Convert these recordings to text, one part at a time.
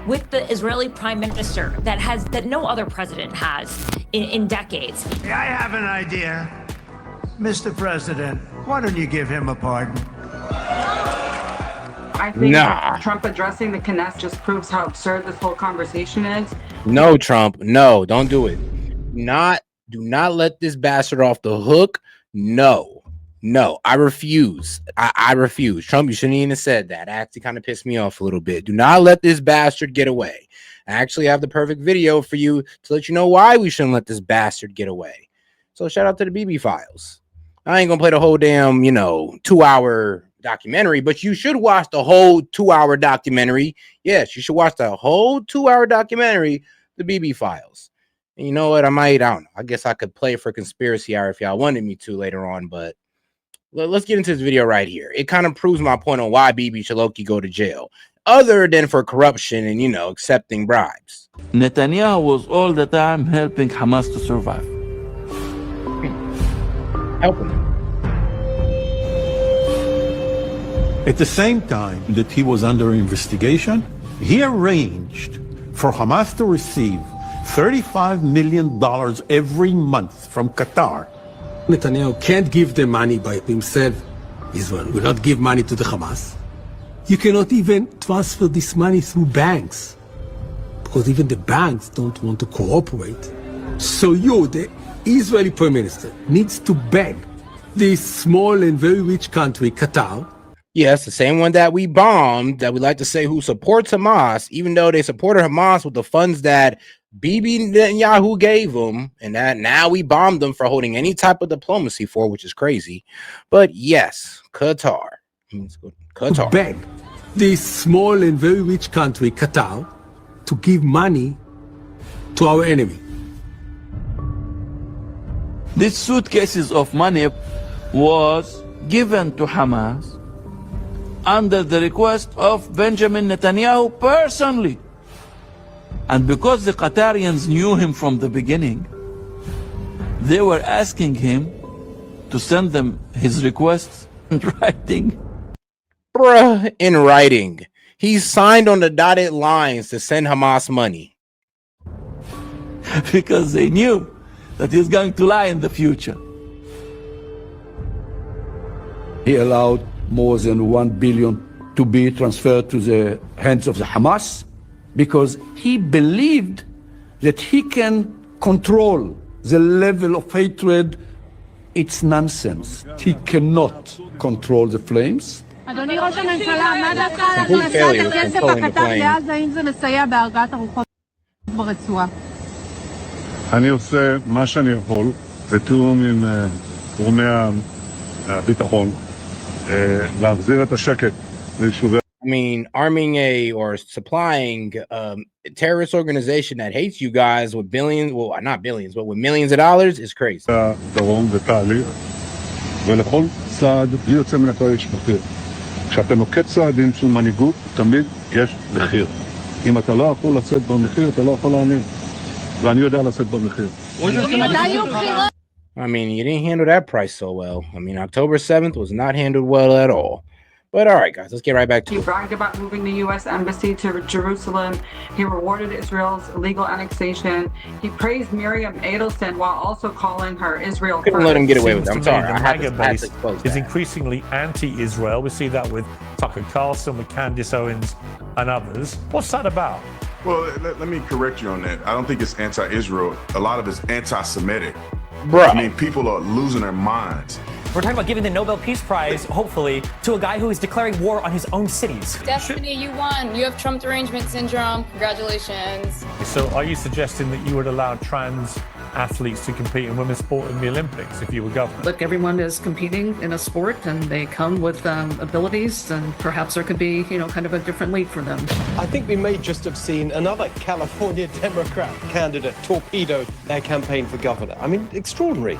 with the Israeli prime minister that no other president has in decades. I have an idea. Mr. President, why don't you give him a pardon? I think that Trump addressing the Knesset just proves how absurd this whole conversation is. No, Trump. No, don't do it. Do not let this bastard off the hook. No, I refuse. I refuse. Trump, you shouldn't even have said that. That actually kind of pissed me off a little bit. Do not let this bastard get away. I actually have the perfect video for you to let you know why we shouldn't let this bastard get away. So shout out to the BB Files. I ain't gonna play the whole damn, 2-hour documentary, but you should watch the whole 2-hour documentary. Yes, you should watch the whole 2-hour documentary, the BB Files. And you know what? I don't know. I guess I could play for conspiracy hour if y'all wanted me to later on, but let's get into this video right here. It kind of proves my point on why BB should low-key go to jail, other than for corruption and, accepting bribes. Netanyahu was all the time helping Hamas to survive. Helping them. At the same time that he was under investigation, he arranged for Hamas to receive $35 million every month from Qatar. Netanyahu can't give them money by himself. Israel will not give money to the Hamas. You cannot even transfer this money through banks, because even the banks don't want to cooperate. So you, the Israeli Prime Minister, needs to beg this small and very rich country, Qatar. Yes, the same one that we bombed, that we like to say who supports Hamas, even though they supported Hamas with the funds that Bibi Netanyahu gave them, and that now we bombed them for holding any type of diplomacy for, which is crazy. But yes, Qatar. To beg this small and very rich country, Qatar, to give money to our enemy. These suitcases of money was given to Hamas under the request of Benjamin Netanyahu personally. And because the Qatarians knew him from the beginning, they were asking him to send them his requests in writing. Bruh, in writing. He signed on the dotted lines to send Hamas money. Because they knew that he's going to lie in the future. He allowed more than $1 billion to be transferred to the hands of the Hamas because he believed that he can control the level of hatred. It's nonsense. He cannot control the flames. אדוני ראש הממשלה, מה דווקא על הכנסת הכסף הקטן לעזה, אם זה מסייע בהרגעת הרוחות ברצועה? אני עושה מה שאני יכול, בתיאום עם גורמי הביטחון, להחזיר את השקט ליישובי. I mean, arming or supplying a terrorist organization that hates you guys with billions, well, not billions, but with millions of dollars is crazy. דרום ותהליך, ולכל צעד יוצא מן הכלל יש מחיר. כשאתה נוקט צעדים של מנהיגות, תמיד יש מחיר. אם אתה לא יכול לשאת במחיר, אתה לא יכול להאמין. ואני יודע לשאת במחיר. I mean, you didn't handle that price so well. I mean, October 7th was not handled well at all. But all right, guys, let's get right back to it. He bragged about moving the U.S. embassy to Jerusalem. He rewarded Israel's illegal annexation. He praised Miriam Edelstein while also calling her Israel. Couldn't let him get away with it. I'm sorry. The MAGA base is increasingly anti-Israel. We see that with Tucker Carlson, with Candace Owens, and others. What's that about? Well, let me correct you on that. I don't think it's anti-Israel. A lot of it's anti-Semitic. Bro. I mean, people are losing their minds. We're talking about giving the Nobel Peace Prize, hopefully, to a guy who is declaring war on his own cities. Destiny, you won. You have Trump derangement syndrome. Congratulations. So are you suggesting that you would allow trans athletes to compete in women's sport in the Olympics if you were governor? Look, everyone is competing in a sport and they come with abilities, and perhaps there could be, kind of a different league for them. I think we may just have seen another California Democrat candidate torpedo their campaign for governor. I mean, extraordinary.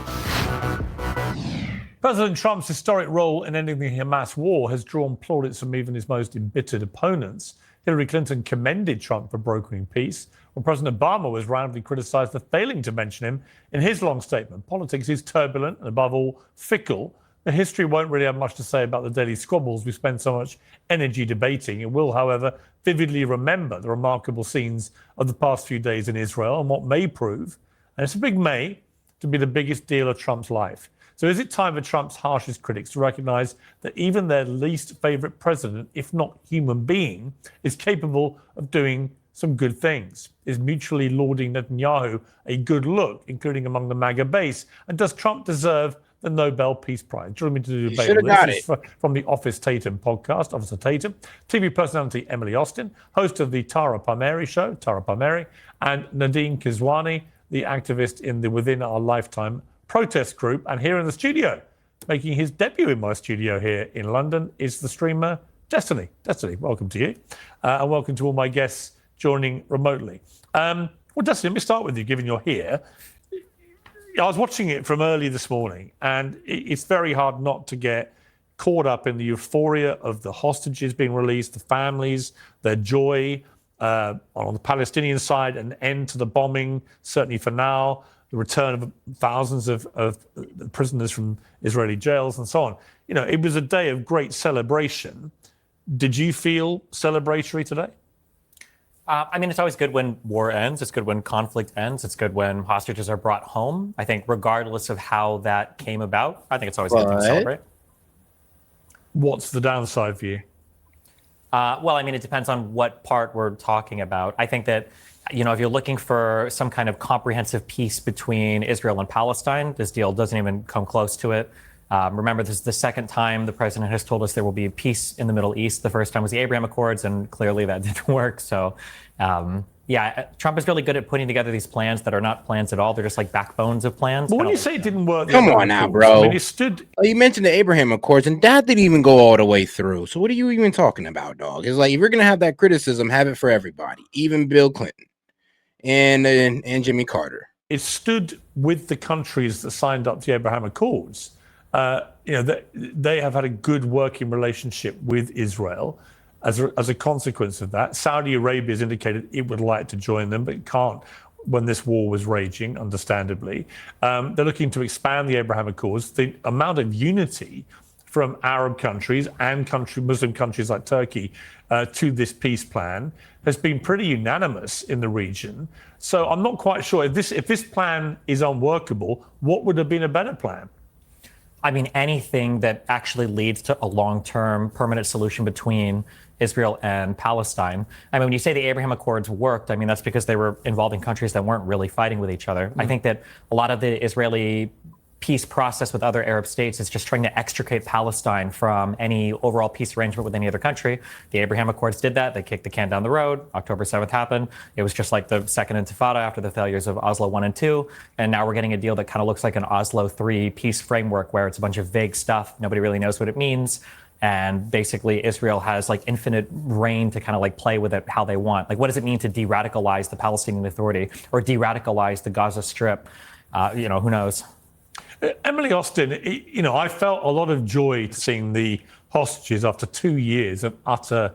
President Trump's historic role in ending the Hamas war has drawn plaudits from even his most embittered opponents. Hillary Clinton commended Trump for brokering peace, while President Obama was roundly criticized for failing to mention him in his long statement. Politics is turbulent and, above all, fickle. history won't really have much to say about the daily squabbles we spend so much energy debating. It will, however, vividly remember the remarkable scenes of the past few days in Israel and what may prove, and it's a big may, to be the biggest deal of Trump's life. So is it time for Trump's harshest critics to recognize that even their least favorite president, if not human being, is capable of doing some good things? Is mutually lauding Netanyahu a good look, including among the MAGA base? And does Trump deserve the Nobel Peace Prize? Joining me to do the debate on this is from the Office Tatum podcast, Officer Tatum, TV personality Emily Austin, host of the Tara Palmieri show, Tara Palmieri, and Nadine Kizwani, the activist in the Within Our Lifetime protest group. And here in the studio, making his debut in my studio here in London, is the streamer Destiny. Destiny, welcome to you. And welcome to all my guests joining remotely. Well, Destiny, let me start with you, given you're here. I was watching it from early this morning, and it's very hard not to get caught up in the euphoria of the hostages being released, the families, their joy, on the Palestinian side, an end to the bombing, certainly for now, the return of thousands of prisoners from Israeli jails and so on. You know, it was a day of great celebration. Did you feel celebratory today? I mean, it's always good when war ends. It's good when conflict ends. It's good when hostages are brought home. I think regardless of how that came about, I think it's always a good thing to celebrate. What's the downside for you? Well, I mean, it depends on what part we're talking about. I think that, you know, if you're looking for some kind of comprehensive peace between Israel and Palestine, this deal doesn't even come close to it. Remember, this is the second time the president has told us there will be peace in the Middle East. The first time was the Abraham Accords, and clearly that didn't work. So, yeah, Trump is really good at putting together these plans that are not plans at all. They're just like backbones of plans. But when you say it didn't work, come on now, bro. I mean, it stood. You mentioned the Abraham Accords, and that didn't even go all the way through. So what are you even talking about, dog? It's like, if you're gonna have that criticism, have it for everybody, even Bill Clinton and Jimmy Carter. It stood with the countries that signed up to the Abraham Accords. You know, they have had a good working relationship with Israel. As a consequence of that, Saudi Arabia has indicated it would like to join them, but it can't when this war was raging, understandably. They're looking to expand the Abraham Accords. The amount of unity from Arab countries and Muslim countries like Turkey to this peace plan has been pretty unanimous in the region. So I'm not quite sure if this plan is unworkable, what would have been a better plan? I mean, anything that actually leads to a long-term permanent solution between Israel and Palestine. I mean, when you say the Abraham Accords worked, I mean, that's because they were involving countries that weren't really fighting with each other. I think that a lot of the Israeli peace process with other Arab states is just trying to extricate Palestine from any overall peace arrangement with any other country. The Abraham Accords did that. They kicked the can down the road. October 7th happened. It was just like the second intifada after the failures of Oslo 1 and 2. And now we're getting a deal that kind of looks like an Oslo 3 peace framework where it's a bunch of vague stuff. Nobody really knows what it means. And basically Israel has like infinite reign to kind of like play with it how they want. Like, what does it mean to de-radicalize the Palestinian Authority or de-radicalize the Gaza Strip? You know, who knows? Emily Austin, you know, I felt a lot of joy seeing the hostages after 2 years of utter,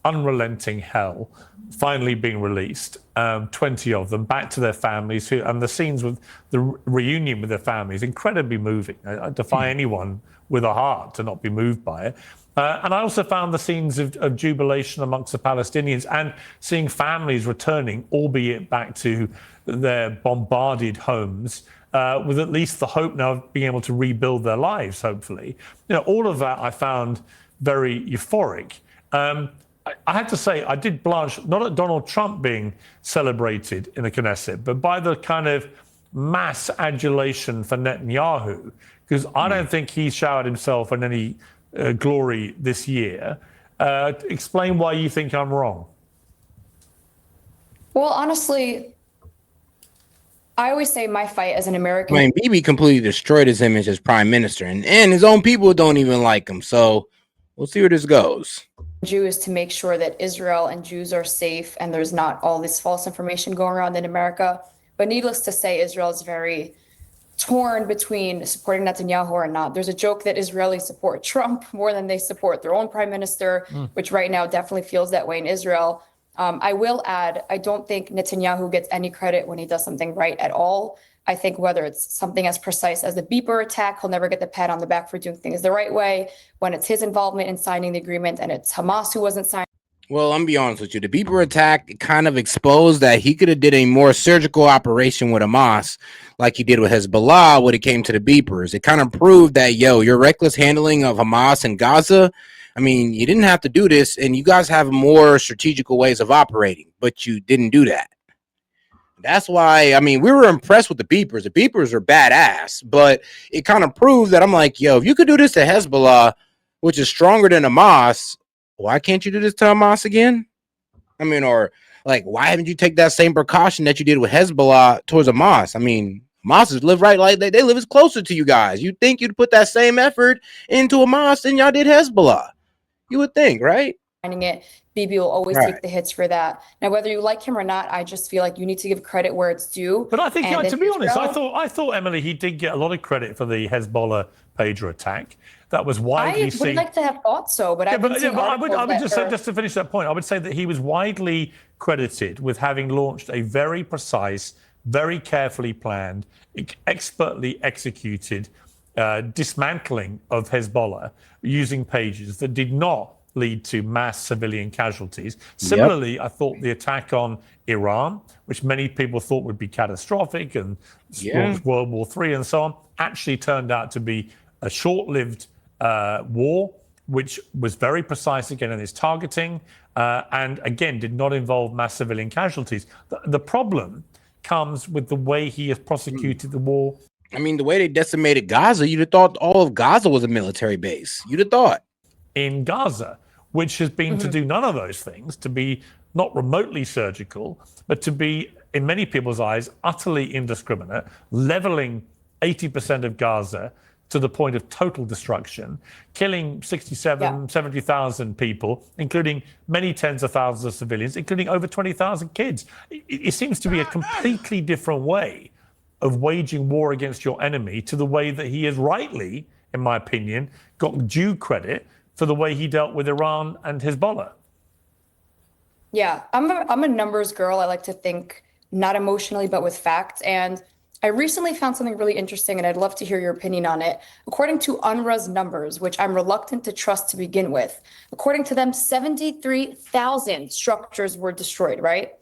unrelenting hell finally being released. 20 of them back to their families, and the scenes with the reunion with their families, incredibly moving. I defy anyone with a heart to not be moved by it. And I also found the scenes of jubilation amongst the Palestinians and seeing families returning, albeit back to their bombarded homes, with at least the hope now of being able to rebuild their lives, hopefully. You know, all of that I found very euphoric. I had to say, I did blanch, not at Donald Trump being celebrated in the Knesset, but by the kind of mass adulation for Netanyahu, because I don't think he showered himself in any glory this year. Explain why you think I'm wrong. Well, honestly, I always say my fight as an American. I mean, Bibi completely destroyed his image as prime minister, and his own people don't even like him. So we'll see where this goes. Jew is to make sure that Israel and Jews are safe and there's not all this false information going around in America. But needless to say, Israel is very torn between supporting Netanyahu or not. There's a joke that Israelis support Trump more than they support their own prime minister, which right now definitely feels that way in Israel. I will add, I don't think Netanyahu gets any credit when he does something right at all. I think whether it's something as precise as the beeper attack, he'll never get the pat on the back for doing things the right way. When it's his involvement in signing the agreement and it's Hamas who wasn't signing. Well, I'm gonna be honest with you. The beeper attack kind of exposed that he could have did a more surgical operation with Hamas, like he did with Hezbollah when it came to the beepers. It kind of proved that, yo, your reckless handling of Hamas and Gaza, I mean, you didn't have to do this, and you guys have more strategical ways of operating, but you didn't do that. That's why, I mean, we were impressed with the beepers. The beepers are badass, but it kind of proved that I'm like, yo, if you could do this to Hezbollah, which is stronger than Hamas, why can't you do this to Hamas again? I mean, or like, why haven't you take that same precaution that you did with Hezbollah towards Hamas? I mean, Hamas is live right like they live as closer to you guys. You'd think you'd put that same effort into Hamas than y'all did Hezbollah. You would think, right? It. Bibi will always take the hits for that. Now, whether you like him or not, I just feel like you need to give credit where it's due. But I think, to be honest, I thought Emily, he did get a lot of credit for the Hezbollah pager attack. That was widely seen. I would like to have thought so, but I would just say, just to finish that point, I would say that he was widely credited with having launched a very precise, very carefully planned, expertly executed dismantling of Hezbollah using pages that did not lead to mass civilian casualties. Similarly, I thought the attack on Iran, which many people thought would be catastrophic and World War III and so on, actually turned out to be a short-lived war, which was very precise again in its targeting, and again did not involve mass civilian casualties. The problem comes with the way he has prosecuted the war. I mean, the way they decimated Gaza, you'd have thought all of Gaza was a military base. You'd have thought. In Gaza, which has been to do none of those things, to be not remotely surgical, but to be, in many people's eyes, utterly indiscriminate, leveling 80% of Gaza to the point of total destruction, killing 70,000 people, including many tens of thousands of civilians, including over 20,000 kids. It seems to be a completely different way of waging war against your enemy to the way that he has rightly, in my opinion, got due credit for the way he dealt with Iran and Hezbollah. Yeah, I'm a numbers girl. I like to think not emotionally, but with facts. And I recently found something really interesting, and I'd love to hear your opinion on it. According to UNRWA's numbers, which I'm reluctant to trust to begin with, according to them, 73,000 structures were destroyed, right?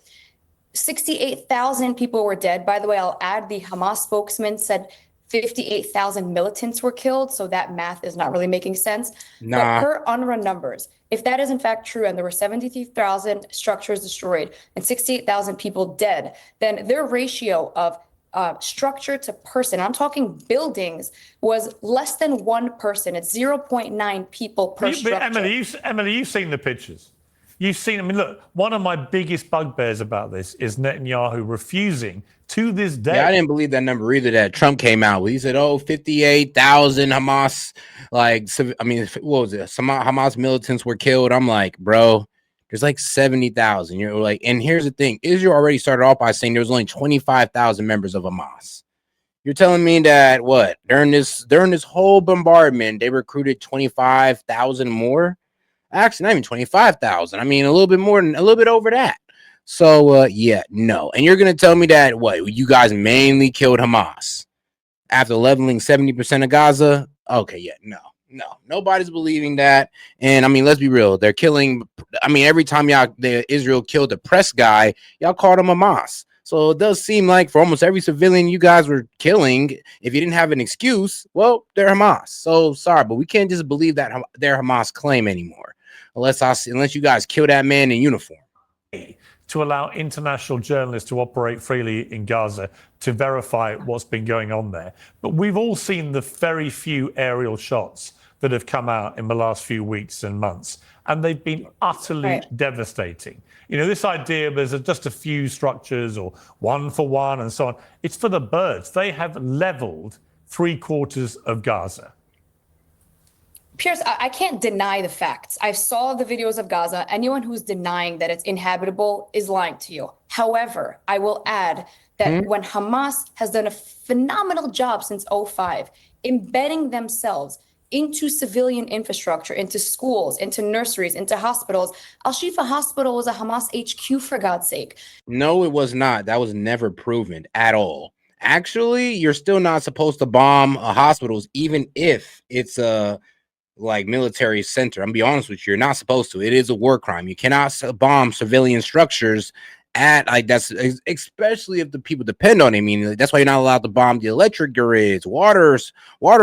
68,000 people were dead. By the way, I'll add the Hamas spokesman said 58,000 militants were killed, so that math is not really making sense. But per UNRWA numbers, if that is in fact true and there were 73,000 structures destroyed and 68,000 people dead, then their ratio of structure to person, I'm talking buildings, was less than one person. It's 0.9 people per structure. Emily, you've seen the pictures. You've seen, I mean, look, one of my biggest bugbears about this is Netanyahu refusing to this day. Yeah, I didn't believe that number either that Trump came out with. He said, 58,000 Hamas, what was it? Some Hamas militants were killed. I'm like, bro, there's like 70,000. You're like, and here's the thing. Israel already started off by saying there was only 25,000 members of Hamas. You're telling me that during this whole bombardment, they recruited 25,000 more? Actually, not even 25,000. I mean, a little bit over that. So, no. And you're going to tell me that, you guys mainly killed Hamas after leveling 70% of Gaza? Okay, no. Nobody's believing that. And, I mean, let's be real. They're killing, every time Israel killed the press guy, y'all called him Hamas. So it does seem like for almost every civilian you guys were killing, if you didn't have an excuse, well, they're Hamas. So, sorry, but we can't just believe that they're Hamas claim anymore. Unless you guys kill that man in uniform. To allow international journalists to operate freely in Gaza to verify what's been going on there. But we've all seen the very few aerial shots that have come out in the last few weeks and months, and they've been utterly devastating. You know, this idea there's just a few structures or one for one and so on, it's for the birds. They have leveled 3/4 of Gaza. Piers, I can't deny the facts. I saw the videos of Gaza. Anyone who's denying that it's inhabitable is lying to you. However, I will add that when Hamas has done a phenomenal job since 2005, embedding themselves into civilian infrastructure, into schools, into nurseries, into hospitals. Al-Shifa Hospital was a Hamas HQ, for God's sake. No, it was not. That was never proven at all. Actually, you're still not supposed to bomb hospitals, even if it's a like military center. I'm gonna be honest with you, you're not supposed to. It is a war crime. You cannot bomb civilian structures at like that's especially if the people depend on it. I mean, that's why you're not allowed to bomb the electric grids, water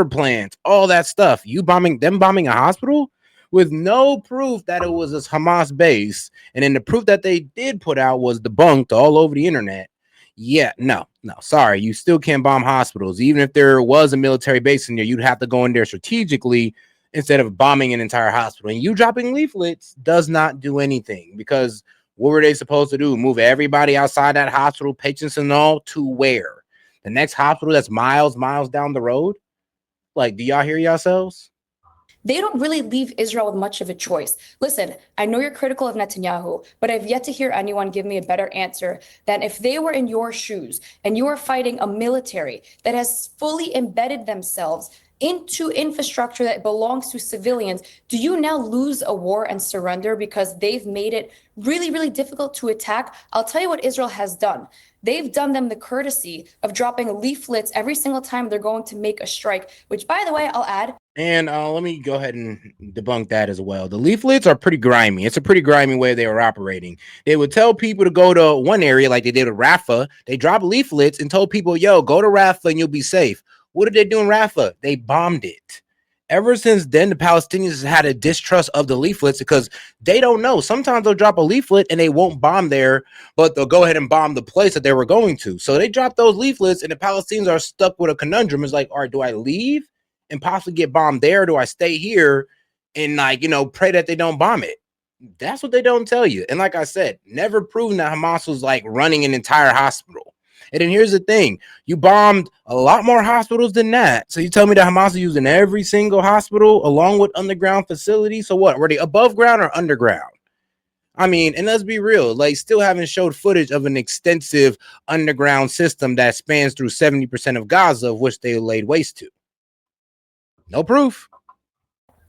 plants, all that stuff. You bombing a hospital with no proof that it was a Hamas base, and then the proof that they did put out was debunked all over the internet. Yeah, no, sorry, you still can't bomb hospitals. Even if there was a military base in there, you'd have to go in there strategically instead of bombing an entire hospital. And you dropping leaflets does not do anything, because what were they supposed to do? Move everybody outside that hospital, patients and all, to where? The next hospital that's miles down the road? Like, do y'all hear yourselves? They don't really leave Israel with much of a choice. Listen, I know you're critical of Netanyahu, but I've yet to hear anyone give me a better answer than if they were in your shoes and you are fighting a military that has fully embedded themselves into infrastructure that belongs to civilians. Do you now lose a war and surrender because they've made it really, really difficult to attack? I'll tell you what Israel has done. They've done them the courtesy of dropping leaflets every single time they're going to make a strike, which, by the way, I'll add. And let me go ahead and debunk that as well. The leaflets are pretty grimy. It's a pretty grimy way they were operating. They would tell people to go to one area like they did with Rafah. They dropped leaflets and told people, yo, go to Rafah and you'll be safe. What did they do in Rafah? They bombed it. Ever since then, the Palestinians had a distrust of the leaflets because they don't know. Sometimes they'll drop a leaflet and they won't bomb there, but they'll go ahead and bomb the place that they were going to. So they drop those leaflets and the Palestinians are stuck with a conundrum. It's like, all right, do I leave and possibly get bombed there? Or do I stay here and pray that they don't bomb it? That's what they don't tell you. And like I said, never proven that Hamas was like running an entire hospital. And then here's the thing, you bombed a lot more hospitals than that. So you tell me that Hamas is using every single hospital along with underground facilities. So what, were they above ground or underground? I mean, and let's be real, like still haven't showed footage of an extensive underground system that spans through 70% of Gaza, of which they laid waste to. No proof.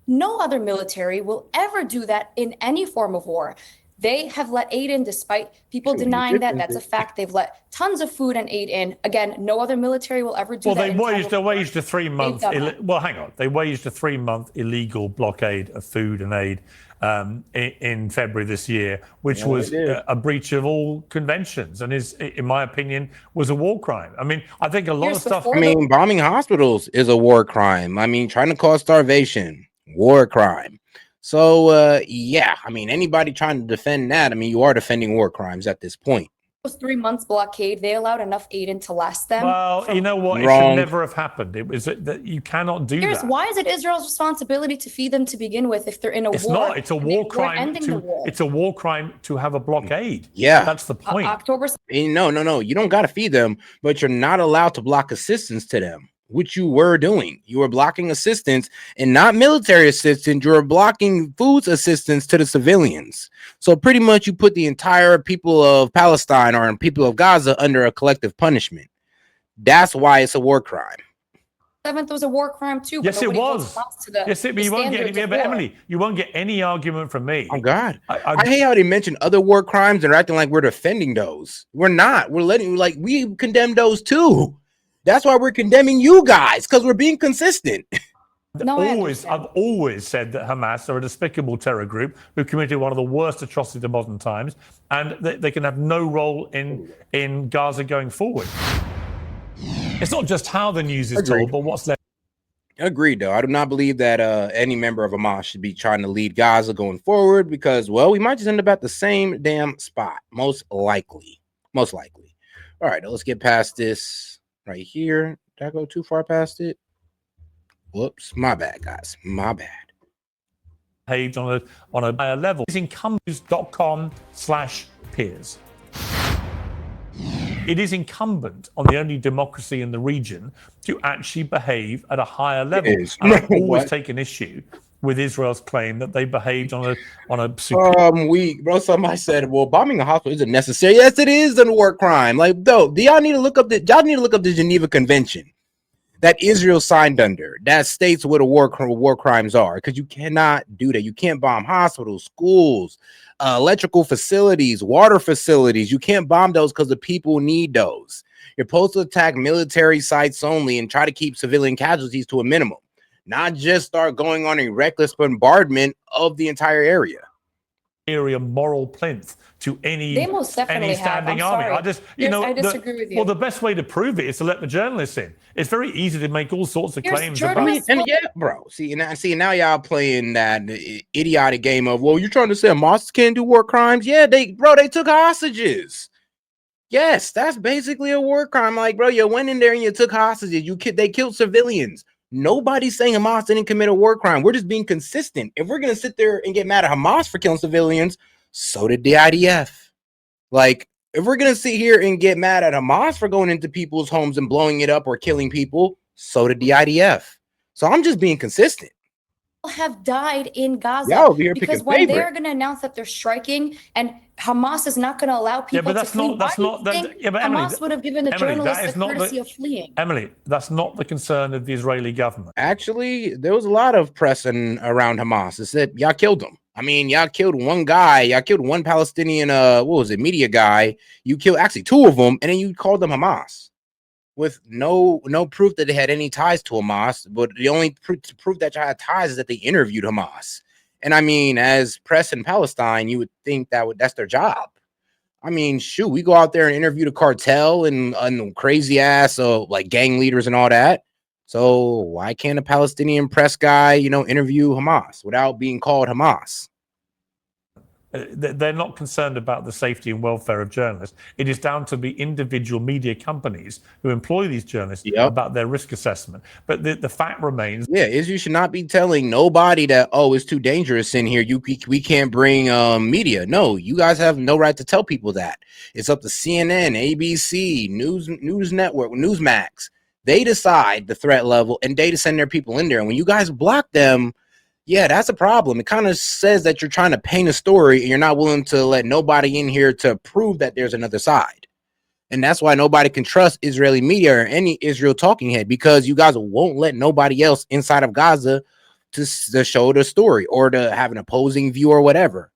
No other military will ever do that in any form of war. They have let aid in despite people denying that. That's a fact. They've let tons of food and aid in. Again, no other military will ever do that. Well, they waged a 3-month. Well, hang on. They waged a 3-month illegal blockade of food and aid in February this year, which was a breach of all conventions, and is, in my opinion, was a war crime. I mean, I think a lot of stuff. I mean, bombing hospitals is a war crime. I mean, trying to cause starvation, war crime. So, yeah, I mean, anybody trying to defend that, I mean, you are defending war crimes at this point. Those 3 months blockade, they allowed enough aid in to last them. Well, you know what? Wrong. It should never have happened. It was that you cannot do that. Why is it Israel's responsibility to feed them to begin with if they're in a war? It's not. It's a war crime. It's a war crime to have a blockade. Yeah, that's the point. No. You don't got to feed them, but you're not allowed to block assistance to them, which you were doing. You were blocking assistance, and not military assistance. You were blocking food assistance to the civilians. So pretty much you put the entire people of Palestine or people of Gaza under a collective punishment. That's why it's a war crime. 7th was a war crime too. Yes, it was. Yes, but you won't get any. But Emily, you won't get any argument from me. Oh God, I hate how they mention other war crimes and they're acting like we're defending those. We're not. We're letting we condemn those too. That's why we're condemning you guys, because we're being consistent. I've always said that Hamas are a despicable terror group who committed one of the worst atrocities of modern times, and they can have no role in Gaza going forward. It's not just how the news is told, but what's left. Agreed, though. I do not believe that any member of Hamas should be trying to lead Gaza going forward, because, well, we might just end up at the same damn spot. Most likely. All right, let's get past this right here. Did I go too far past it? Whoops, my bad, guys. My bad. Page on a higher level. It's incumbent.com/Piers. It is incumbent on the only democracy in the region to actually behave at a higher level. And I've always taken issue with Israel's claim that they behaved on a somebody said, well, bombing a hospital isn't necessary. Yes, it is a war crime. Like, though, y'all need to look up the Geneva Convention. that Israel signed under that states what a war crimes are, because you cannot do that. You can't bomb hospitals, schools, electrical facilities, water facilities. You can't bomb those because the people need those. You're supposed to attack military sites only and try to keep civilian casualties to a minimum, not just start going on a reckless bombardment of the entire area. Moral plinth to any They most definitely standing have. I'm army. sorry. I just, I disagree with you. Well, the best way to prove it is to let the journalists in. It's very easy to make all sorts of claims. Bro. See, now y'all playing that idiotic game of, well, you're trying to say Hamas can't do war crimes? Yeah, they took hostages. Yes, that's basically a war crime. Like, bro, you went in there and you took hostages. They killed civilians. Nobody's saying Hamas didn't commit a war crime. We're just being consistent. If we're gonna sit there and get mad at Hamas for killing civilians, so did the IDF. Like, if we're gonna sit here and get mad at Hamas for going into people's homes and blowing it up or killing people, so did the IDF. So I'm just being consistent. Have died in Gaza Y'all over here because picking when favorite. they're going to announce that they're striking and Hamas is not going to allow people to flee, Hamas would have given the journalists the courtesy of fleeing. Emily, that's not the concern of the Israeli government. Actually, there was a lot of pressing around Hamas. It said y'all killed them. I mean, y'all killed one guy. Y'all killed one Palestinian, media guy. You killed actually two of them, and then you called them Hamas, with no proof that they had any ties to Hamas. But the only proof that y'all had ties is that they interviewed Hamas. And I mean, as press in Palestine, you would think that's their job. I mean, shoot, we go out there and interview the cartel and crazy ass like gang leaders and all that. So why can't a Palestinian press guy, interview Hamas without being called Hamas? They're not concerned about the safety and welfare of journalists. It is down to the individual media companies who employ these journalists about their risk assessment. But the fact remains. Yeah, you should not be telling nobody that, oh, it's too dangerous in here. We can't bring media. No, you guys have no right to tell people that. It's up to CNN, ABC, News Network, Newsmax. They decide the threat level and they send their people in there. And when you guys block them, yeah, that's a problem. It kind of says that you're trying to paint a story and you're not willing to let nobody in here to prove that there's another side. And that's why nobody can trust Israeli media or any Israel talking head, because you guys won't let nobody else inside of Gaza to show the story or to have an opposing view or whatever.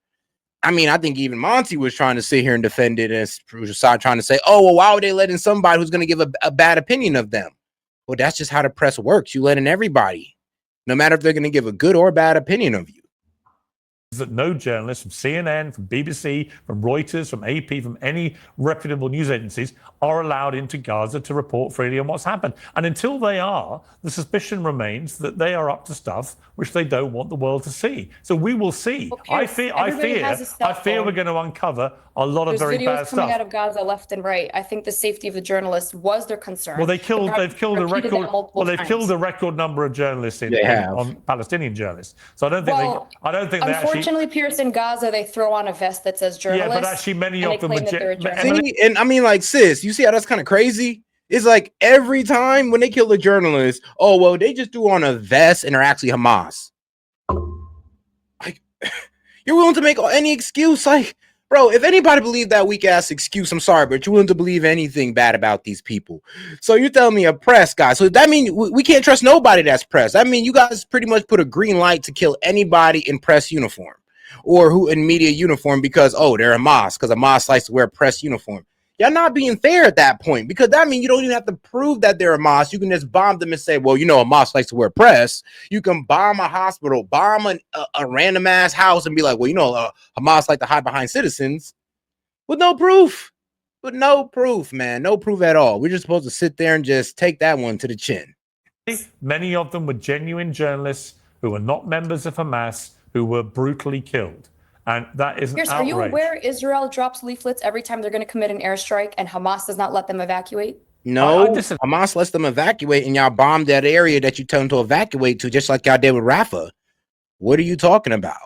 I mean, I think even Monty was trying to sit here and defend it, and trying to say, oh, well, why would they let in somebody who's going to give a bad opinion of them? Well, that's just how the press works. You let in everybody, no matter if they're going to give a good or bad opinion of you. That no journalists from CNN, from BBC, from Reuters, from AP, from any reputable news agencies are allowed into Gaza to report freely on what's happened. And until they are, the suspicion remains that they are up to stuff which they don't want the world to see. So we will see. I fear we're going to uncover a lot of very bad stuff. There's videos coming out of Gaza left and right. I think the safety of the journalists was their concern. Well, they've killed a record number of journalists on Palestinian journalists. So I don't think they actually. Unfortunately, Piers, in Gaza, they throw on a vest that says journalist. Yeah, but actually many of them and I mean, like, sis, you see how that's kind of crazy? It's like every time when they kill a journalist, oh, well, they just threw on a vest and are actually Hamas. Like, you're willing to make any excuse. Like, bro, if anybody believed that weak ass excuse, I'm sorry, but you're willing to believe anything bad about these people. So you're telling me a press guy. So that means we can't trust nobody that's press. I mean, you guys pretty much put a green light to kill anybody in press uniform or who in media uniform because, oh, they're Hamas, because Hamas likes to wear a press uniform. Y'all not being fair at that point, because that means you don't even have to prove that they're Hamas. You can just bomb them and say, well, Hamas likes to wear press. You can bomb a hospital, bomb a random ass house and be like, well, Hamas like to hide behind citizens with no proof. With no proof, man. No proof at all. We're just supposed to sit there and just take that one to the chin. Many of them were genuine journalists who were not members of Hamas, who were brutally killed. And that is an outrage. Are you aware Israel drops leaflets every time they're going to commit an airstrike and Hamas does not let them evacuate? No, Hamas lets them evacuate and y'all bombed that area that you tell them to evacuate to, just like y'all did with Rafah. What are you talking about?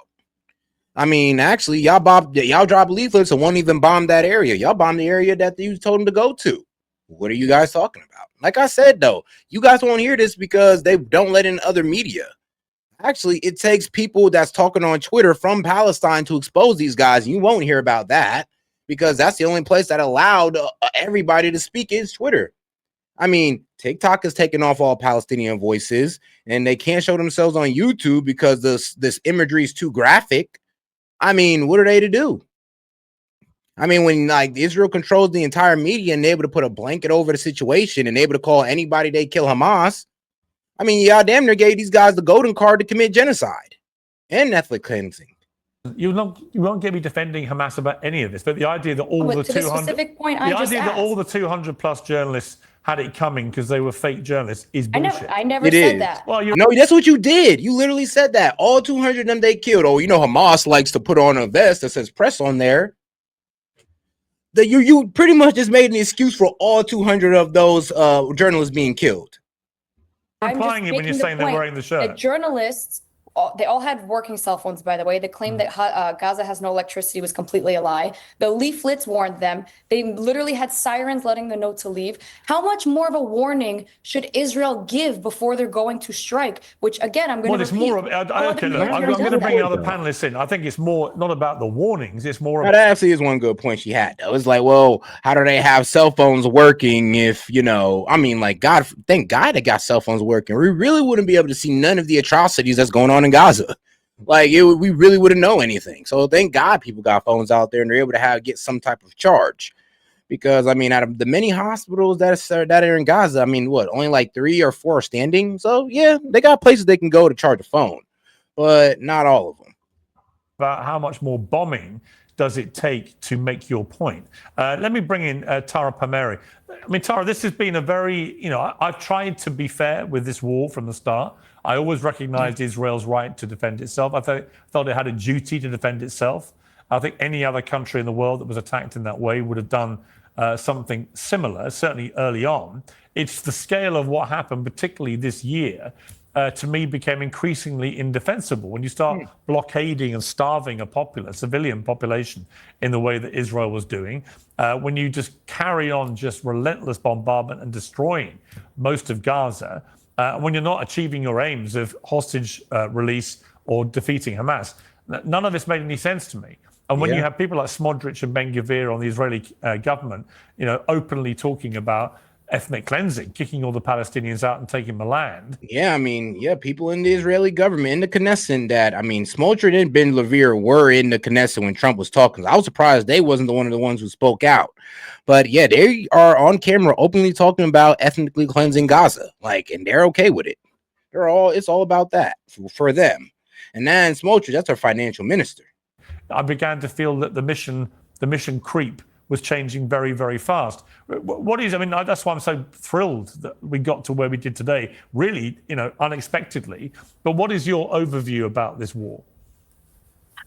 I mean, actually, y'all dropped leaflets and won't even bomb that area. Y'all bombed the area that you told them to go to. What are you guys talking about? Like I said, though, you guys won't hear this because they don't let in other media. Actually, it takes people that's talking on Twitter from Palestine to expose these guys. You won't hear about that because that's the only place that allowed everybody to speak is Twitter. I mean, TikTok is taking off all Palestinian voices, and they can't show themselves on YouTube because this imagery is too graphic. I mean, what are they to do? I mean, when like Israel controls the entire media and they're able to put a blanket over the situation and able to call anybody they kill Hamas, I mean, y'all damn near gave these guys the golden card to commit genocide and ethnic cleansing. You won't get me defending Hamas about any of this, but the idea that all the 200 all the 200 plus journalists had it coming because they were fake journalists is bullshit. I never said that. Well, no, that's what you did. You literally said that. All 200 of them they killed. Oh, you know, Hamas likes to put on a vest that says press on there. That you pretty much just made an excuse for all 200 of those journalists being killed. You're implying it when you're saying they're wearing the shirt. The journalists, they all had working cell phones, by the way. The claim that Gaza has no electricity was completely a lie. The leaflets warned them. They literally had sirens letting them know to leave. How much more of a warning should Israel give before they're going to strike? Which, again, I'm going to repeat. Well, it's more of... Okay, look, I'm going to bring other panelists in. I think it's more not about the warnings. It's more about... That actually is one good point she had, though. It's like, well, how do they have cell phones working if, you know... I mean, like, God, thank God they got cell phones working. We really wouldn't be able to see none of the atrocities that's going on in Gaza. Like, we really wouldn't know anything. So thank God people got phones out there and they're able to get some type of charge. Because, I mean, out of the many hospitals that are in Gaza, I mean, what, only like 3 or 4 are standing? So, yeah, they got places they can go to charge a phone, but not all of them. About how much more bombing does it take to make your point? Let me bring in Tara Palmieri. I mean, Tara, this has been a very, I've tried to be fair with this war from the start. I always recognized Israel's right to defend itself. I thought it had a duty to defend itself. I think any other country in the world that was attacked in that way would have done something similar, certainly early on. It's the scale of what happened, particularly this year, to me became increasingly indefensible. When you start blockading and starving a civilian population in the way that Israel was doing, when you just carry on just relentless bombardment and destroying most of Gaza, when you're not achieving your aims of hostage release or defeating Hamas, none of this made any sense to me. And when you have people like Smodrich and Ben-Gvir on the Israeli government, openly talking about ethnic cleansing, kicking all the Palestinians out and taking the land. Yeah, I mean, people in the Israeli government, in the Knesset, Smoltry and Ben-Gvir were in the Knesset when Trump was talking. I was surprised they wasn't one of the ones who spoke out. But yeah, they are on camera openly talking about ethnically cleansing Gaza, and they're okay with it. It's all about that for them. And then Smoltry, that's our financial minister. I began to feel that the mission creep was changing very, very fast. That's why I'm so thrilled that we got to where we did today, really, unexpectedly. But what is your overview about this war?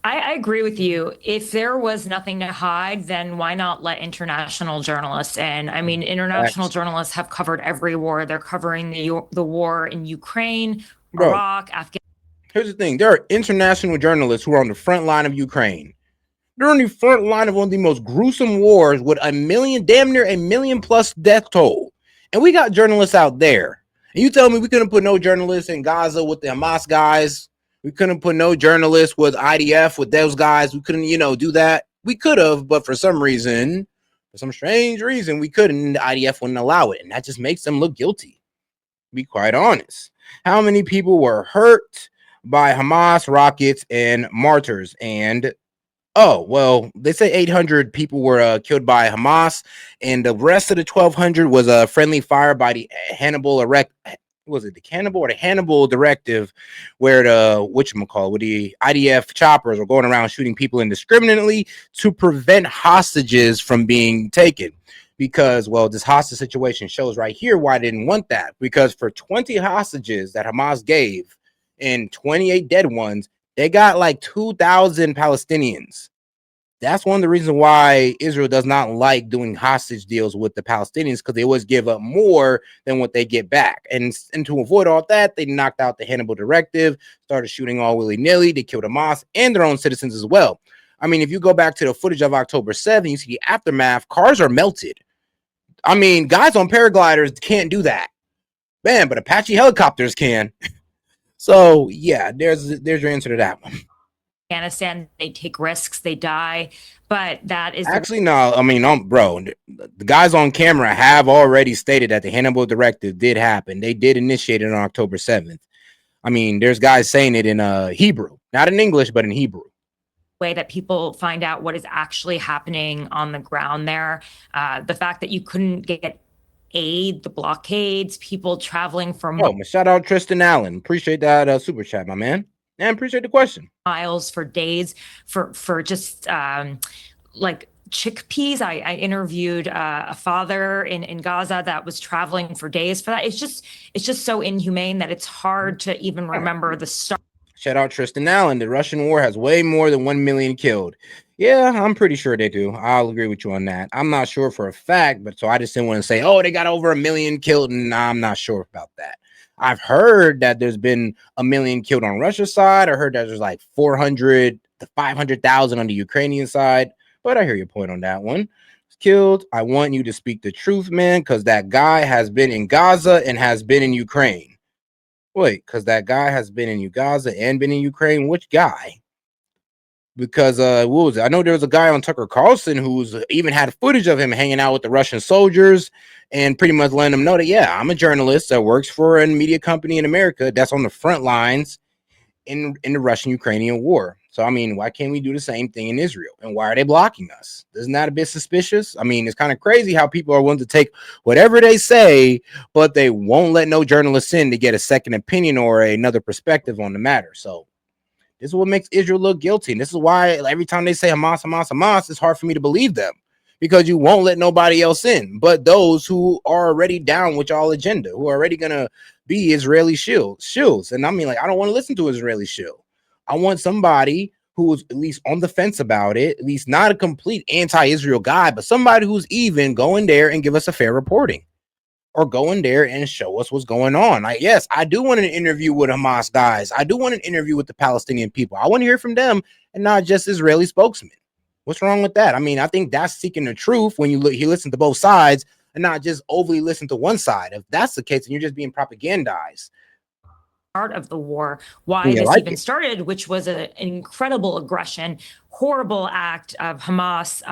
I agree with you. If there was nothing to hide, then why not let international journalists in? I mean, international journalists have covered every war. They're covering the war in Ukraine, Iraq, Afghanistan. Here's the thing. There are international journalists who are on the front line of Ukraine. They're on the front line of one of the most gruesome wars with damn near 1 million plus death toll. And we got journalists out there. And you tell me we couldn't put no journalists in Gaza with the Hamas guys. We couldn't put no journalists with IDF, with those guys. We couldn't, do that. We could have, but for some strange reason, we couldn't. The IDF wouldn't allow it. And that just makes them look guilty. To be quite honest. How many people were hurt by Hamas rockets and mortars? And they say 800 people were killed by Hamas, and the rest of the 1,200 was a friendly fire by the Hannibal Directive, where the IDF choppers were going around shooting people indiscriminately to prevent hostages from being taken. Because, this hostage situation shows right here why I didn't want that. Because for 20 hostages that Hamas gave and 28 dead ones, they got like 2,000 Palestinians. That's one of the reasons why Israel does not like doing hostage deals with the Palestinians, because they always give up more than what they get back. And to avoid all that, they knocked out the Hannibal Directive, started shooting all willy-nilly. They killed Hamas and their own citizens as well. I mean, if you go back to the footage of October 7th, you see the aftermath. Cars are melted. I mean, guys on paragliders can't do that. Man, but Apache helicopters can. So, yeah, there's your answer to that one. Afghanistan, they take risks, they die. but that is actually no. I mean, bro, the guys on camera have already stated that the Hannibal Directive did happen. They did initiate it on October 7th. I mean, there's guys saying it in Hebrew, not in English, but in Hebrew. way that people find out what is actually happening on the ground there. The fact that you couldn't get aid, the blockades, people traveling from Shout out Tristan Allen. Appreciate that super chat, my man. And appreciate the question. miles for days for just like chickpeas. I interviewed a father in Gaza that was traveling for days for that. It's just so inhumane that it's hard to even remember the start. Shout out Tristan Allen. The Russian war has way more than 1 million killed. Yeah, I'm pretty sure they do. I'll agree with you on that. I'm not sure for a fact, but so I just didn't want to say, oh, they got over 1 million killed, and I'm not sure about that. I've heard that there's been 1 million killed on Russia's side. I heard that there's like 400 to 500,000 on the Ukrainian side, but I hear your point on that one. Killed. I want you to speak the truth, man, because that guy has been in Gaza and has been in Ukraine. Wait, because that guy has been in Gaza and been in Ukraine. Which guy? Because what was it? I know there was a guy on Tucker Carlson who's even had footage of him hanging out with the Russian soldiers and pretty much letting them know that, yeah, I'm a journalist that works for a media company in America that's on the front lines in the Russian-Ukrainian war. So, I mean, why can't we do the same thing in Israel? And why are they blocking us? Isn't that a bit suspicious? I mean, it's kind of crazy how people are willing to take whatever they say, but they won't let no journalists in to get a second opinion or another perspective on the matter. So this is what makes Israel look guilty. And this is why every time they say Hamas, Hamas, Hamas, it's hard for me to believe them, because you won't let nobody else in but those who are already down with y'all agenda, who are already going to be Israeli shills. And I mean, like, I don't want to listen to Israeli shill. I want somebody who's at least on the fence about it, at least not a complete anti-Israel guy, but somebody who's even going there and give us a fair reporting, or go in there and show us what's going on. Like, yes, I do want an interview with Hamas guys. I do want an interview with the Palestinian people. I want to hear from them and not just Israeli spokesmen. What's wrong with that? I mean, I think that's seeking the truth when you listen to both sides and not just overly listen to one side. If that's the case, then you're just being propagandized. Part of the war, why this even started, which was an incredible aggression, horrible act of Hamas,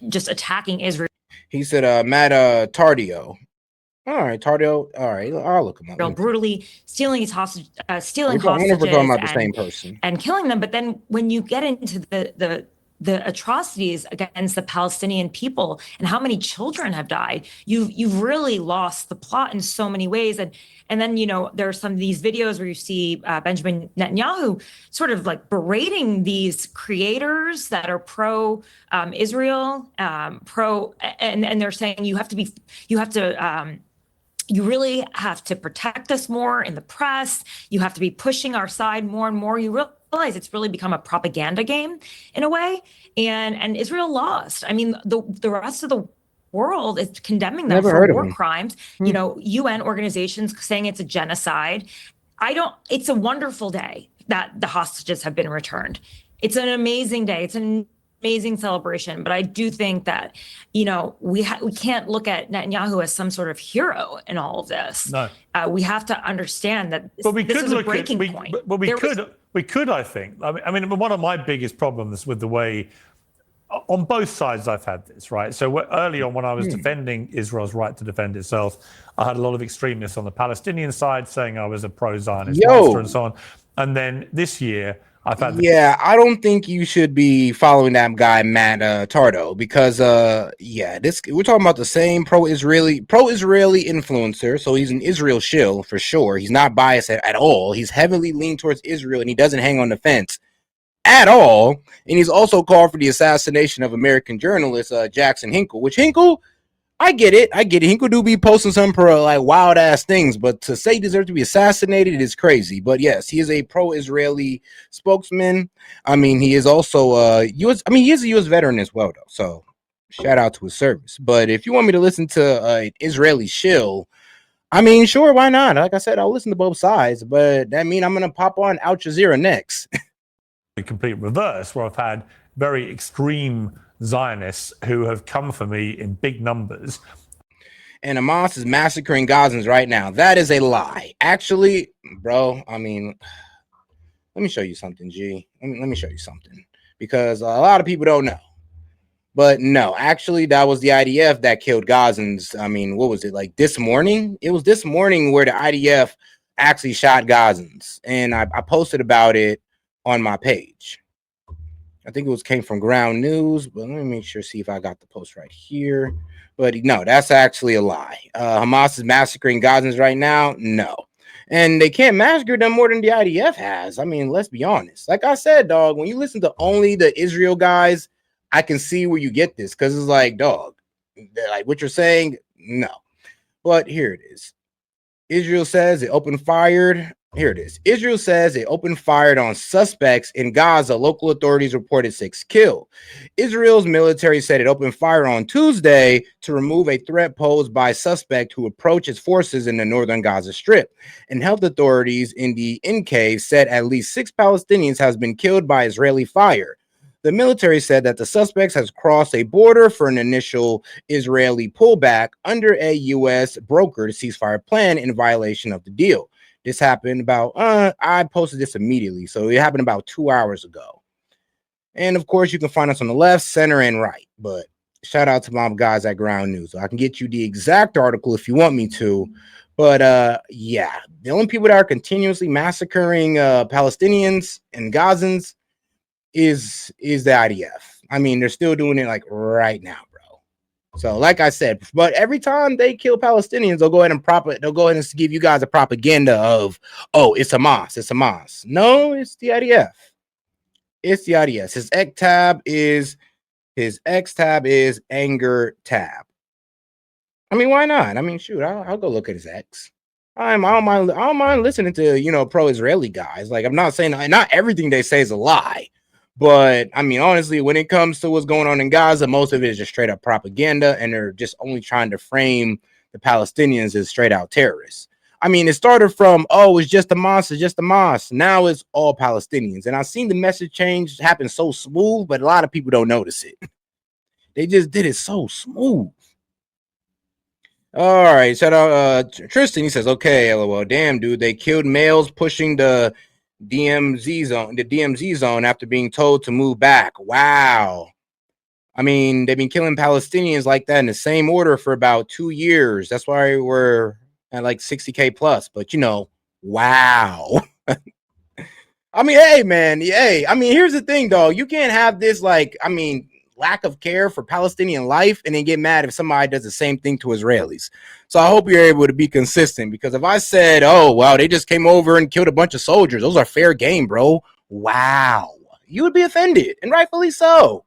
just attacking Israel. He said, Matt Tardio. All right, Tardio. All right, I'll look him up. Brutally stealing hostages, I wonder if we're talking about the same person, and killing them. But then when you get into the atrocities against the Palestinian people and how many children have died, you've really lost the plot in so many ways. And then, there are some of these videos where you see Benjamin Netanyahu sort of like berating these creators that are pro Israel, and they're saying you really have to protect us more in the press. You have to be pushing our side more and more. You realize it's really become a propaganda game in a way, and Israel lost. I mean, the rest of the world is condemning them for war crimes. UN organizations saying it's a genocide. It's a wonderful day that the hostages have been returned. It's an amazing day. It's an amazing celebration. But I do think that, we can't look at Netanyahu as some sort of hero in all of this. No. We have to understand that this is a breaking point. But we could, I think. I mean, one of my biggest problems with the way, on both sides I've had this, right? So early on when I was defending Israel's right to defend itself, I had a lot of extremists on the Palestinian side saying I was a pro-Zionist monster and so on. And then this year, I've had I don't think you should be following that guy Matt Tardo, because we're talking about the same pro-Israeli influencer. So he's an Israel shill for sure. He's not biased at all. He's heavily leaned towards Israel, and he doesn't hang on the fence at all. And he's also called for the assassination of American journalist Jackson Hinkle, which Hinkle, I get it. Hinkle do be posting some like wild ass things, but to say he deserves to be assassinated is crazy. But yes, he is a pro-Israeli spokesman. I mean, he is also he is a U.S. veteran as well, though. So shout out to his service. But if you want me to listen to an Israeli shill, I mean, sure, why not? Like I said, I'll listen to both sides, but that means I'm gonna pop on Al Jazeera next. The complete reverse, where I've had very extreme Zionists who have come for me in big numbers. And Hamas is massacring Gazans right now. That is a lie. Actually, bro, I mean, let me show you something, G. Let me show you something. because a lot of people don't know. But no, actually, that was the IDF that killed Gazans. I mean, what was it, like this morning? It was this morning where the IDF actually shot Gazans, and I posted about it on my page. I think it came from Ground News, but let me make sure, see if I got the post right here. But no, that's actually a lie. Hamas is massacring Gazans right now. No. And they can't massacre them more than the IDF has. I mean, let's be honest. Like I said, dog, when you listen to only the Israel guys, I can see where you get this, because it's like, dog, like what you're saying, no. But here it is. Israel says it opened fired. Here it is. Israel says it opened fired on suspects in Gaza. Local authorities reported 6 killed. Israel's military said it opened fire on Tuesday to remove a threat posed by a suspect who approached its forces in the northern Gaza Strip. And health authorities in the enclave said at least 6 Palestinians has been killed by Israeli fire. The military said that the suspects has crossed a border for an initial Israeli pullback under a U.S. brokered ceasefire plan in violation of the deal. This happened about, I posted this immediately, so it happened about 2 hours ago. And of course, you can find us on the left, center, and right. But shout out to my guys at Ground News. So I can get you the exact article if you want me to. But yeah, the only people that are continuously massacring Palestinians and Gazans is the IDF. I mean, they're still doing it like right now, bro. So like I said, but every time they kill Palestinians, they'll go ahead and give you guys a propaganda of, oh, it's Hamas, it's Hamas. No, it's the IDF. It's the IDF. His X tab is anger tab. I mean, why not? I mean, shoot, I'll go look at his X. I don't mind listening to, pro-Israeli guys. Like, I'm not saying not everything they say is a lie. But I mean, honestly, when it comes to what's going on in Gaza, most of it is just straight up propaganda, and they're just only trying to frame the Palestinians as straight out terrorists. I mean, it started from, oh, it's just Hamas, it's just Hamas. Now it's all Palestinians. And I've seen the message change happen so smooth, but a lot of people don't notice it. They just did it so smooth. All right, shout out Tristan. He says, okay, LOL, damn, dude, they killed males pushing the DMZ zone after being told to move back. Wow. I mean, they've been killing Palestinians like that in the same order for about 2 years. That's why we're at like 60K plus. But wow. I mean, hey, man. Hey, I mean, here's the thing, dog. You can't have this lack of care for Palestinian life and then get mad if somebody does the same thing to Israelis. So I hope you're able to be consistent, because if I said, oh, wow, they just came over and killed a bunch of soldiers, those are fair game, bro. Wow. You would be offended, and rightfully so.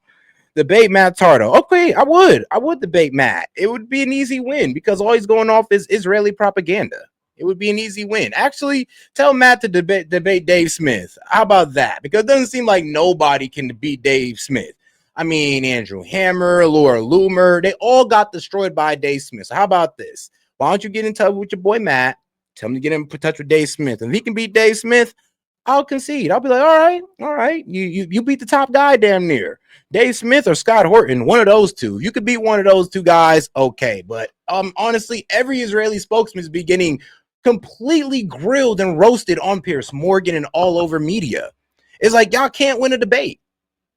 Debate Matt Tardo. Okay, I would debate Matt. It would be an easy win because all he's going off is Israeli propaganda. It would be an easy win. Actually, tell Matt to debate Dave Smith. How about that? Because it doesn't seem like nobody can beat Dave Smith. I mean, Andrew Hammer, Laura Loomer, they all got destroyed by Dave Smith. So how about this? Why don't you get in touch with your boy Matt? Tell him to get in touch with Dave Smith. And if he can beat Dave Smith, I'll concede. I'll be like, all right. You beat the top guy damn near. Dave Smith or Scott Horton, one of those two. You could beat one of those two guys, okay. But honestly, every Israeli spokesman is getting completely grilled and roasted on Piers Morgan and all over media. It's like y'all can't win a debate.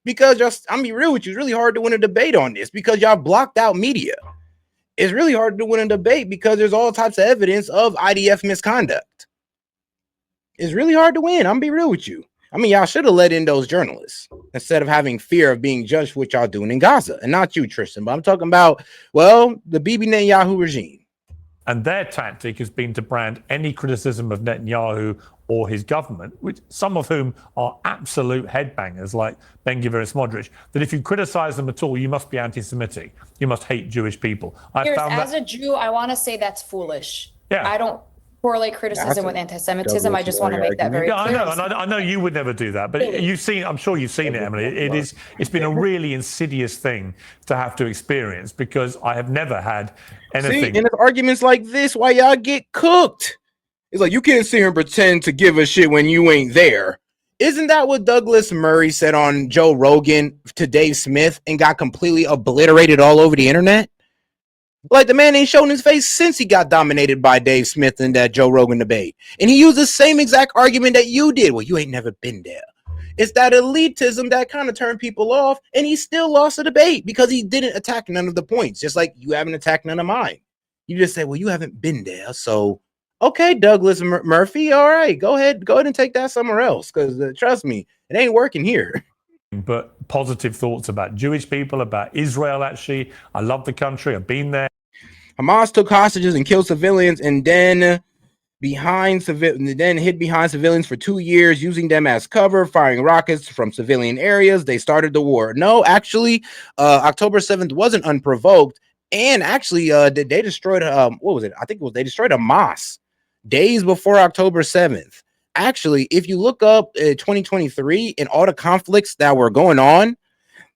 Because I'm be real with you, it's really hard to win a debate on this because y'all blocked out media. It's really hard to win a debate because there's all types of evidence of IDF misconduct. It's really hard to win. I'm be real with you. I mean, y'all should have let in those journalists instead of having fear of being judged for what y'all doing in Gaza. And not you, Tristan, but I'm talking about, well, the Bibi Netanyahu regime. And their tactic has been to brand any criticism of Netanyahu or his government, which some of whom are absolute headbangers like Ben-Gvir and Smotrich, that if you criticize them at all, you must be anti-Semitic. You must hate Jewish people. As a Jew, I want to say that's foolish. Yeah. I don't correlate criticism with anti-Semitism. I just want to make that very clear. I know you would never do that, but I'm sure you've seen it, Emily. It's been a really insidious thing to have to experience because I have never had anything. See, and it's arguments like this why y'all get cooked. It's like you can't sit here and pretend to give a shit when you ain't there. Isn't that what Douglas Murray said on Joe Rogan to Dave Smith and got completely obliterated all over the internet? Like the man ain't shown his face since he got dominated by Dave Smith in that Joe Rogan debate. And he used the same exact argument that you did. Well, you ain't never been there. It's that elitism that kind of turned people off, and he still lost the debate because he didn't attack none of the points, just like you haven't attacked none of mine. You just say, well, you haven't been there, so okay, Douglas Murphy, all right, go ahead and take that somewhere else, because trust me, it ain't working here. But positive thoughts about Jewish people, about Israel, actually. I love the country. I've been there. Hamas took hostages and killed civilians, and then hid behind civilians for 2 years, using them as cover, firing rockets from civilian areas. They started the war. No, actually, October 7th wasn't unprovoked, and actually, they destroyed what was it? I think it was they destroyed a mosque days before October 7th. Actually, if you look up 2023 and all the conflicts that were going on,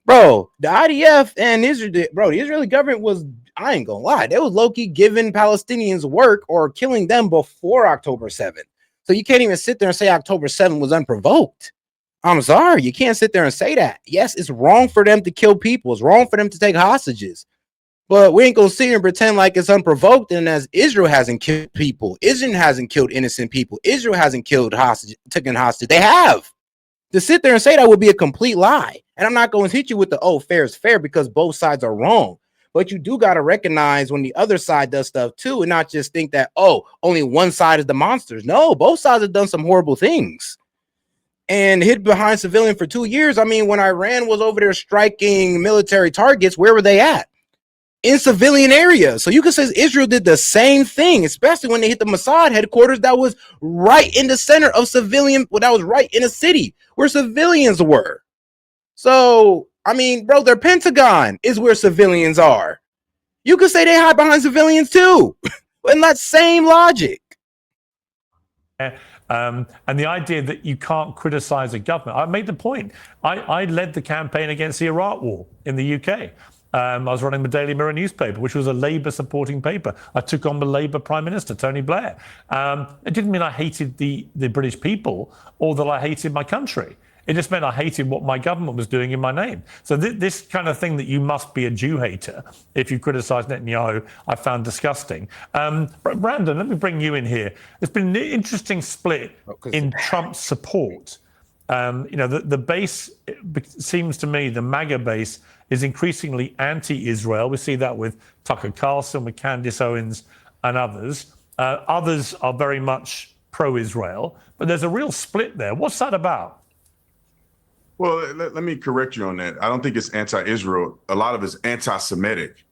bro, the IDF and Israel, bro, the Israeli government was, I ain't gonna lie, they was low-key giving Palestinians work or killing them before October 7th. So you can't even sit there and say October 7th was unprovoked. I'm sorry, you can't sit there and say that. Yes, it's wrong for them to kill people. It's wrong for them to take hostages. But we ain't gonna sit here and pretend like it's unprovoked. And as Israel hasn't killed people, Israel hasn't killed innocent people, Israel hasn't killed taken hostage. They have. To sit there and say that would be a complete lie. And I'm not going to hit you with the, oh, fair is fair, because both sides are wrong. But you do got to recognize when the other side does stuff too, and not just think that, oh, only one side is the monsters. No, both sides have done some horrible things. And hid behind civilian for 2 years. I mean, when Iran was over there striking military targets, where were they at? In civilian areas. So you can say Israel did the same thing, especially when they hit the Mossad headquarters that was right in the center of civilian, well, that was right in a city where civilians were. So, I mean, bro, their Pentagon is where civilians are. You could say they hide behind civilians too. In that same logic. And the idea that you can't criticize a government. I made the point. I led the campaign against the Iraq war in the UK. I was running the Daily Mirror newspaper, which was a Labour supporting paper. I took on the Labour Prime Minister, Tony Blair. It didn't mean I hated the British people or that I hated my country. It just meant I hated what my government was doing in my name. So this kind of thing that you must be a Jew hater if you criticise Netanyahu, I found disgusting. Brandon, let me bring you in here. There's been an interesting split in Trump's support. The base, seems to me, the MAGA base is increasingly anti-Israel. We see that with Tucker Carlson, with Candace Owens and others. Others are very much pro-Israel, but there's a real split there. What's that about? Well, let me correct you on that. I don't think it's anti-Israel. A lot of it's anti-Semitic.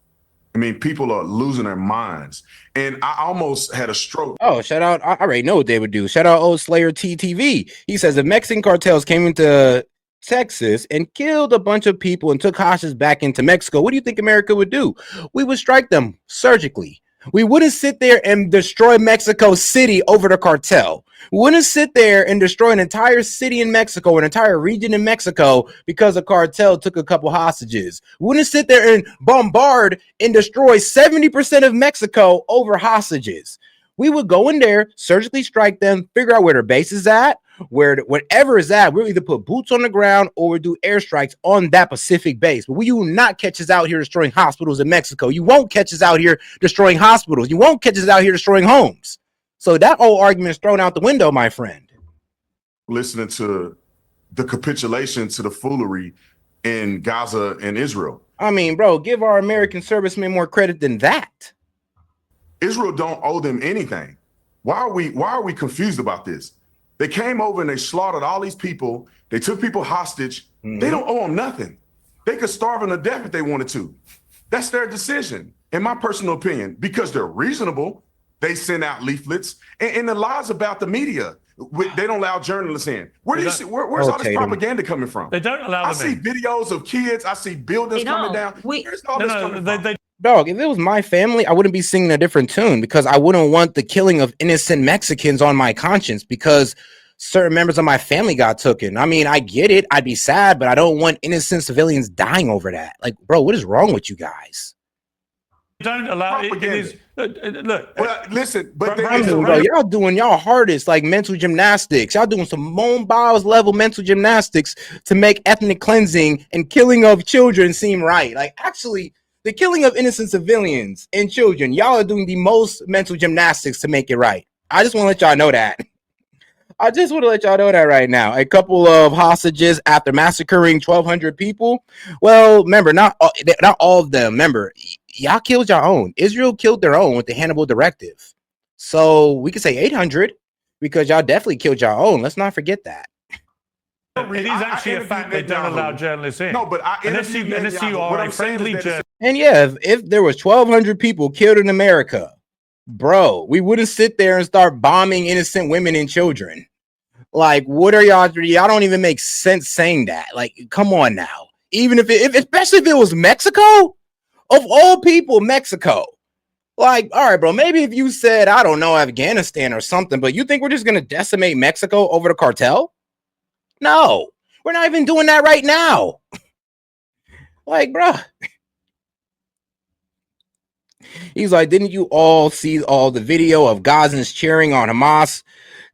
I mean, people are losing their minds. And I almost had a stroke. Oh, shout out. I already know what they would do. Shout out old Slayer TTV. He says the Mexican cartels came into Texas and killed a bunch of people and took hostages back into Mexico. What do you think America would do? We would strike them surgically. We wouldn't sit there and destroy Mexico City over the cartel. We wouldn't sit there and destroy an entire city in Mexico, an entire region in Mexico, because a cartel took a couple hostages. We wouldn't sit there and bombard and destroy 70% of Mexico over hostages. We would go in there, surgically strike them, figure out where their base is at, whatever is at. We'll either put boots on the ground or we'll do airstrikes on that Pacific base. But you will not catch us out here destroying hospitals in Mexico. You won't catch us out here destroying hospitals. You won't catch us out here destroying homes. So that whole argument is thrown out the window, my friend. Listening to the capitulation to the foolery in Gaza and Israel. I mean, bro, give our American servicemen more credit than that. Israel don't owe them anything. Why are we confused about this? They came over and they slaughtered all these people. They took people hostage. They don't owe them nothing. They could starve them to death if they wanted to. That's their decision, in my personal opinion, because they're reasonable. They send out leaflets and the lies about the media. They don't allow journalists in. Where's all this propaganda coming from? They don't allow them I see videos of kids. I see buildings coming down. Where's all this coming from? Dog, if it was my family, I wouldn't be singing a different tune, because I wouldn't want the killing of innocent Mexicans on my conscience because certain members of my family got taken. I mean, I get it. I'd be sad, but I don't want innocent civilians dying over that. Like, bro, what is wrong with you guys? Don't allow it. It is, look. Well, listen, but bro, y'all doing y'all hardest, like mental gymnastics. Y'all doing some Mon Biles level mental gymnastics to make ethnic cleansing and killing of children seem right. Like, actually, the killing of innocent civilians and children, y'all are doing the most mental gymnastics to make it right. I just want to let y'all know that. I just want to let y'all know that right now. A couple of hostages after massacring 1,200 people. Well, remember, not all of them. Remember, y'all killed your own. Israel killed their own with the Hannibal Directive. So we could say 800 because y'all definitely killed your own. Let's not forget that. It is actually a fact they don't allow journalists in. No, but unless you are a friendly journalist. And yeah, if there was 1,200 people killed in America, bro, we wouldn't sit there and start bombing innocent women and children. Like, what are y'all? Y'all don't even make sense saying that. Like, come on now. Even if especially if it was Mexico, of all people, Mexico. Like, all right, bro, maybe if you said, I don't know, Afghanistan or something, but you think we're just going to decimate Mexico over the cartel? No, we're not even doing that right now. Like, bro. He's like, didn't you all see all the video of Gazans cheering on Hamas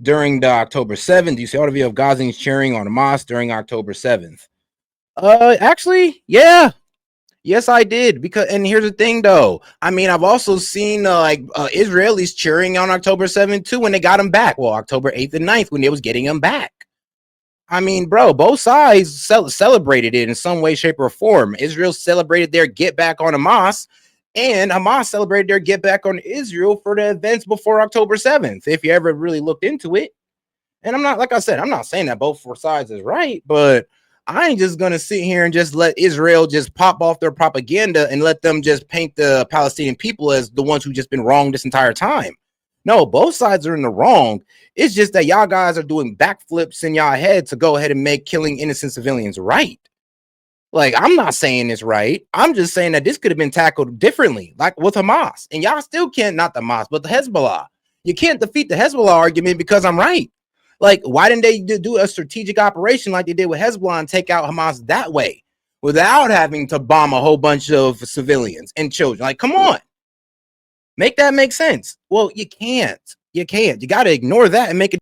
during the October 7th? Do you see all the video of Gazans cheering on Hamas during October 7th? Actually, yeah. Yes, I did. Because, and here's the thing, though. I mean, I've also seen Israelis cheering on October 7th too when they got him back. Well, October 8th and 9th when they was getting him back. I mean, bro, both sides celebrated it in some way, shape, or form. Israel celebrated their get back on Hamas, and Hamas celebrated their get back on Israel for the events before October 7th, if you ever really looked into it. And I'm not, like I said, I'm not saying that both sides is right, but I ain't just going to sit here and just let Israel just pop off their propaganda and let them just paint the Palestinian people as the ones who just been wrong this entire time. No, both sides are in the wrong. It's just that y'all guys are doing backflips in y'all head to go ahead and make killing innocent civilians right. Like, I'm not saying it's right. I'm just saying that this could have been tackled differently, like with Hamas. And y'all still can't, not the Hamas, but the Hezbollah. You can't defeat the Hezbollah argument because I'm right. Like, why didn't they do a strategic operation like they did with Hezbollah and take out Hamas that way without having to bomb a whole bunch of civilians and children? Like, come on. Make that make sense. Well, you can't. You can't. You got to ignore that and make it.